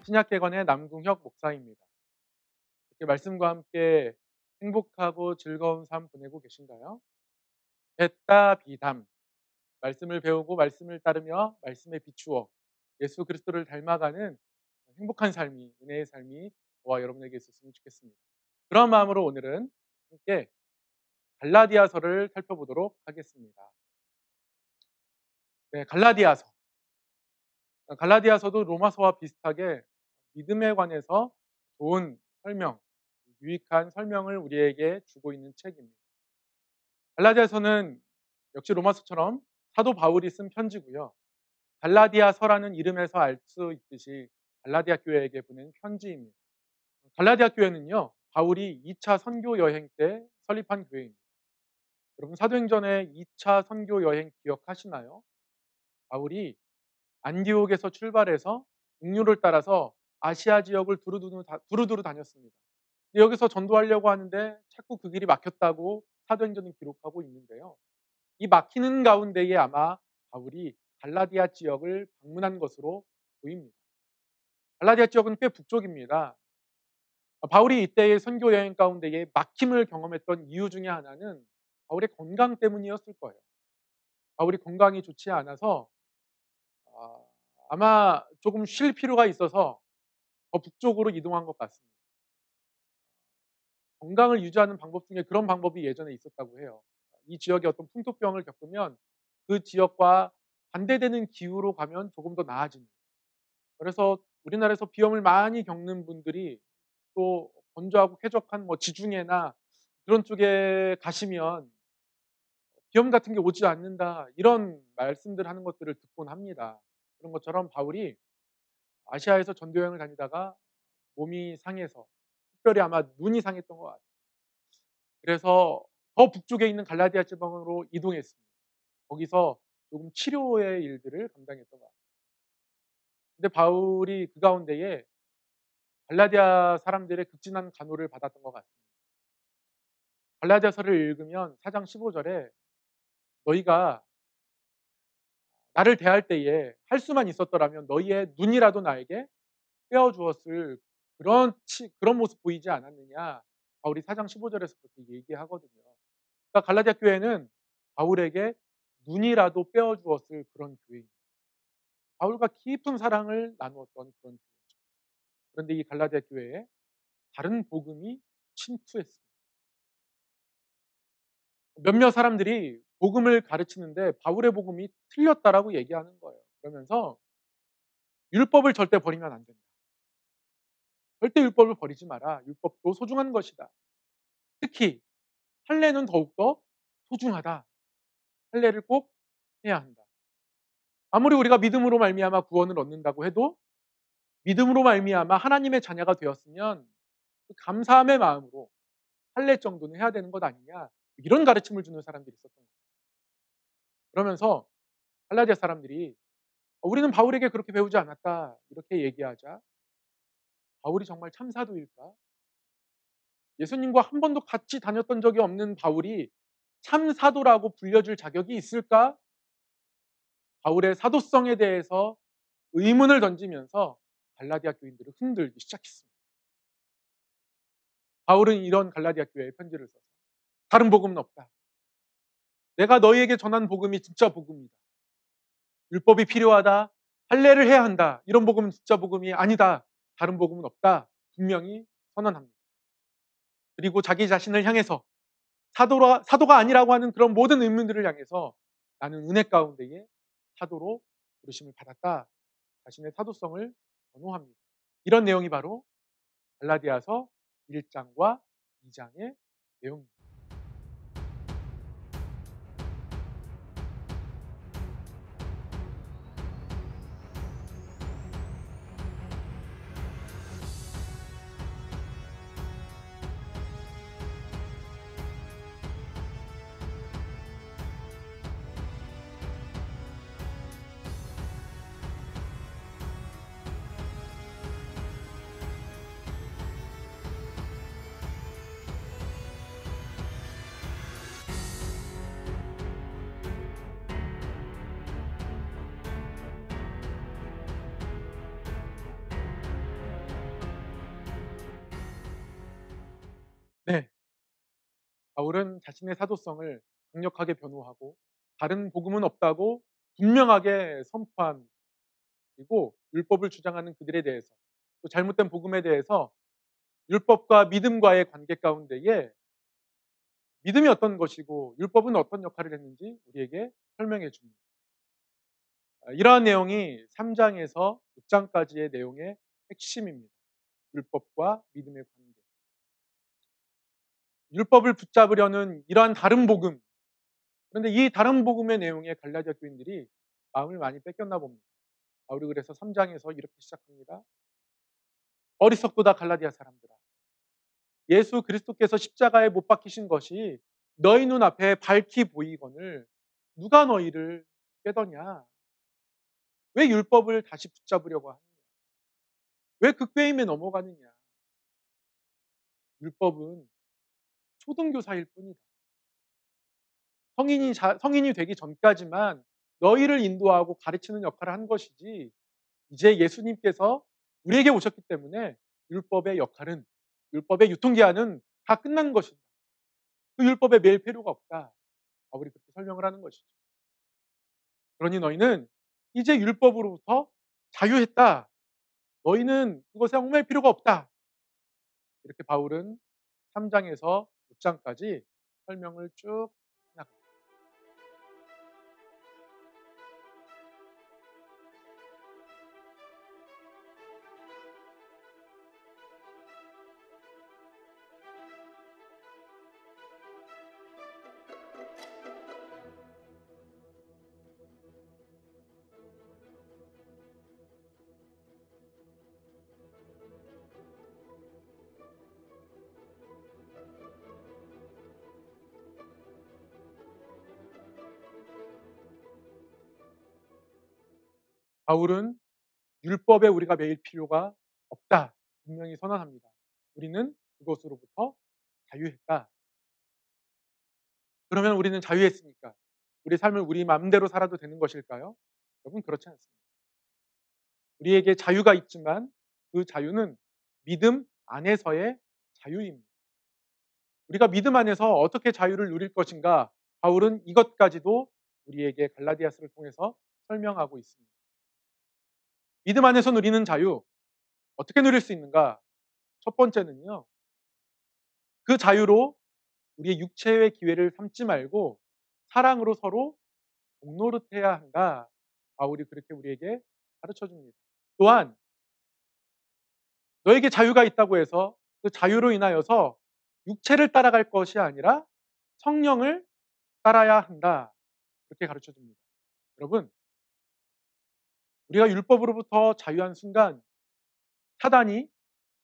신약개관의 남궁혁 목사입니다. 이렇게 말씀과 함께 행복하고 즐거운 삶 보내고 계신가요? 뱉다 비담, 말씀을 배우고 말씀을 따르며 말씀에 비추어 예수 그리스도를 닮아가는 행복한 삶이, 은혜의 삶이 저와 여러분에게 있었으면 좋겠습니다. 그런 마음으로 오늘은 함께 갈라디아서를 살펴보도록 하겠습니다. 네, 갈라디아서도 로마서와 비슷하게 믿음에 관해서 좋은 설명, 유익한 설명을 우리에게 주고 있는 책입니다. 갈라디아서는 역시 로마서처럼 사도 바울이 쓴 편지고요. 갈라디아서라는 이름에서 알 수 있듯이 갈라디아 교회에게 보낸 편지입니다. 갈라디아 교회는요, 바울이 2차 선교 여행 때 설립한 교회입니다. 여러분 사도행전의 2차 선교 여행 기억하시나요? 바울이 안디옥에서 출발해서 육로를 따라서 아시아 지역을 두루두루 다녔습니다. 여기서 전도하려고 하는데 자꾸 그 길이 막혔다고 사도행전은 기록하고 있는데요. 이 막히는 가운데에 아마 바울이 갈라디아 지역을 방문한 것으로 보입니다. 갈라디아 지역은 꽤 북쪽입니다. 바울이 이때의 선교 여행 가운데에 막힘을 경험했던 이유 중에 하나는 바울의 건강 때문이었을 거예요. 바울이 건강이 좋지 않아서 아마 조금 쉴 필요가 있어서 더 북쪽으로 이동한 것 같습니다. 건강을 유지하는 방법 중에 그런 방법이 예전에 있었다고 해요. 이 지역에 어떤 풍토병을 겪으면 그 지역과 반대되는 기후로 가면 조금 더 나아지는. 그래서 우리나라에서 비염을 많이 겪는 분들이 또 건조하고 쾌적한 지중해나 그런 쪽에 가시면 비염 같은 게 오지 않는다, 이런 말씀들 하는 것들을 듣곤 합니다. 그런 것처럼 바울이 아시아에서 전도 여행을 다니다가 몸이 상해서, 특별히 아마 눈이 상했던 것 같아요. 그래서 더 북쪽에 있는 갈라디아 지방으로 이동했습니다. 거기서 조금 치료의 일들을 감당했던 것 같아요. 근데 바울이 그 가운데에 갈라디아 사람들의 극진한 간호를 받았던 것 같습니다. 갈라디아서를 읽으면 4장 15절에 너희가 나를 대할 때에 할 수만 있었더라면 너희의 눈이라도 나에게 떼어 주었을 그런 모습 보이지 않았느냐. 바울이 4장 15절에서 그렇게 얘기하거든요. 그러니까 갈라디아 교회는 바울에게 눈이라도 빼어 주었을 그런 교회입니다. 바울과 깊은 사랑을 나누었던 그런 교회죠. 그런데 이 갈라디아 교회에 다른 복음이 침투했습니다. 몇몇 사람들이 복음을 가르치는데 바울의 복음이 틀렸다라고 얘기하는 거예요. 그러면서 율법을 절대 버리면 안 된다. 절대 율법을 버리지 마라. 율법도 소중한 것이다. 특히 할례는 더욱더 소중하다. 할례를 꼭 해야 한다. 아무리 우리가 믿음으로 말미암아 구원을 얻는다고 해도 믿음으로 말미암아 하나님의 자녀가 되었으면 그 감사함의 마음으로 할례 정도는 해야 되는 것 아니냐, 이런 가르침을 주는 사람들이 있었던 거예요. 그러면서 갈라디아 사람들이 우리는 바울에게 그렇게 배우지 않았다, 이렇게 얘기하자 바울이 정말 참사도일까? 예수님과 한 번도 같이 다녔던 적이 없는 바울이 참사도라고 불려줄 자격이 있을까? 바울의 사도성에 대해서 의문을 던지면서 갈라디아 교인들을 흔들기 시작했습니다. 바울은 이런 갈라디아 교회에 편지를 써서 다른 복음은 없다. 내가 너희에게 전한 복음이 진짜 복음이다. 율법이 필요하다. 할례를 해야 한다. 이런 복음은 진짜 복음이 아니다. 다른 복음은 없다. 분명히 선언합니다. 그리고 자기 자신을 향해서 사도가 아니라고 하는 그런 모든 의문들을 향해서 나는 은혜 가운데에 사도로 부르심을 받았다. 자신의 사도성을 변호합니다. 이런 내용이 바로 갈라디아서 1장과 2장의 내용입니다. 바울은 자신의 사도성을 강력하게 변호하고 다른 복음은 없다고 분명하게 선포합니다. 그리고 율법을 주장하는 그들에 대해서 또 잘못된 복음에 대해서 율법과 믿음과의 관계 가운데에 믿음이 어떤 것이고 율법은 어떤 역할을 했는지 우리에게 설명해 줍니다. 이러한 내용이 3장에서 6장까지의 내용의 핵심입니다. 율법과 믿음의 관계. 율법을 붙잡으려는 이러한 다른 복음. 그런데 이 다른 복음의 내용에 갈라디아 교인들이 마음을 많이 뺏겼나 봅니다. 바울이 그래서 3장에서 이렇게 시작합니다. 어리석도다 갈라디아 사람들아. 예수 그리스도께서 십자가에 못 박히신 것이 너희 눈앞에 밝히 보이거늘 누가 너희를 깨더냐? 왜 율법을 다시 붙잡으려고 하느냐? 왜 그 꾀임에 넘어가느냐? 율법은 초등교사일 뿐이다. 성인이 되기 전까지만 너희를 인도하고 가르치는 역할을 한 것이지 이제 예수님께서 우리에게 오셨기 때문에 율법의 역할은 율법의 유통기한은 다 끝난 것이다. 그 율법에 매일 필요가 없다. 바울이 그렇게 설명을 하는 것이죠. 그러니 너희는 이제 율법으로부터 자유했다. 너희는 그것에 얽매일 필요가 없다. 이렇게 바울은 3장에서 6장까지 설명을 쭉 해나갑니다. 바울은 율법에 우리가 매일 필요가 없다. 분명히 선언합니다. 우리는 그것으로부터 자유했다. 그러면 우리는 자유했으니까 우리 삶을 우리 마음대로 살아도 되는 것일까요? 여러분 그렇지 않습니다. 우리에게 자유가 있지만 그 자유는 믿음 안에서의 자유입니다. 우리가 믿음 안에서 어떻게 자유를 누릴 것인가? 바울은 이것까지도 우리에게 갈라디아서를 통해서 설명하고 있습니다. 믿음 안에서 누리는 자유 어떻게 누릴 수 있는가? 첫 번째는요. 그 자유로 우리의 육체의 기회를 삼지 말고 사랑으로 서로 동노릇해야 한다. 바울이 그렇게 우리에게 가르쳐 줍니다. 또한 너에게 자유가 있다고 해서 그 자유로 인하여서 육체를 따라갈 것이 아니라 성령을 따라야 한다. 그렇게 가르쳐 줍니다. 여러분, 우리가 율법으로부터 자유한 순간 사단이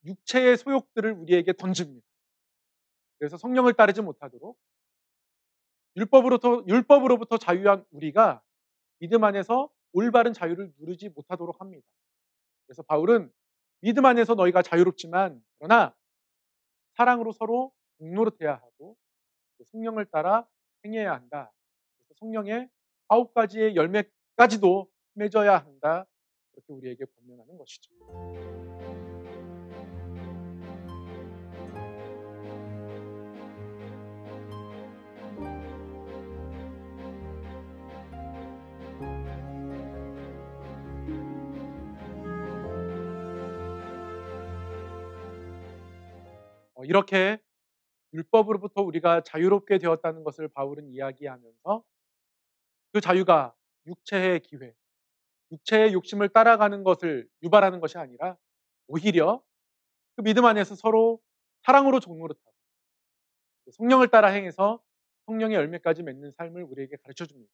육체의 소욕들을 우리에게 던집니다. 그래서 성령을 따르지 못하도록 율법으로부터 자유한 우리가 믿음 안에서 올바른 자유를 누리지 못하도록 합니다. 그래서 바울은 믿음 안에서 너희가 자유롭지만 그러나 사랑으로 서로 동노릇해야 하고 성령을 따라 행해야 한다. 그래서 성령의 9가지의 열매까지도 맺어야 한다. 그렇게 우리에게 권면하는 것이죠. 이렇게 율법으로부터 우리가 자유롭게 되었다는 것을 바울은 이야기하면서 그 자유가 육체의 기회, 육체의 욕심을 따라가는 것을 유발하는 것이 아니라 오히려 그 믿음 안에서 서로 사랑으로 종노릇하고 성령을 따라 행해서 성령의 열매까지 맺는 삶을 우리에게 가르쳐 줍니다.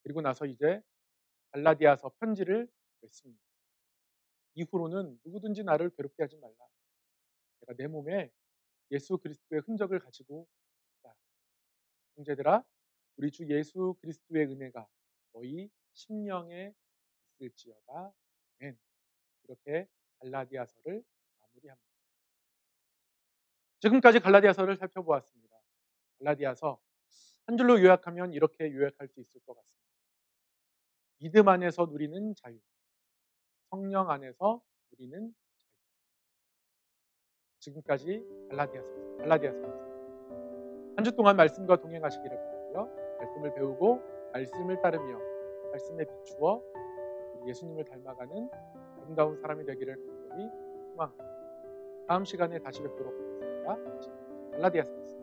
그리고 나서 이제 갈라디아서 편지를 맺습니다. 이후로는 누구든지 나를 괴롭게 하지 말라. 내가 내 몸에 예수 그리스도의 흔적을 가지고 있다. 형제들아, 우리 주 예수 그리스도의 은혜가 너희 심령에 있을지어다. 아멘. 이렇게 갈라디아서를 마무리합니다. 지금까지 갈라디아서를 살펴보았습니다. 갈라디아서 한 줄로 요약하면 이렇게 요약할 수 있을 것 같습니다. 믿음 안에서 누리는 자유, 성령 안에서 누리는 자유. 지금까지 갈라디아서였습니다. 한 주 동안 말씀과 동행하시기를 바라고요. 말씀을 배우고 말씀을 따르며 말씀에 비추어 우리 예수님을 닮아가는 아름다운 사람이 되기를 간절히 소망합니다. 다음 시간에 다시 뵙도록 하겠습니다. 지금까지 갈라디아서였습니다.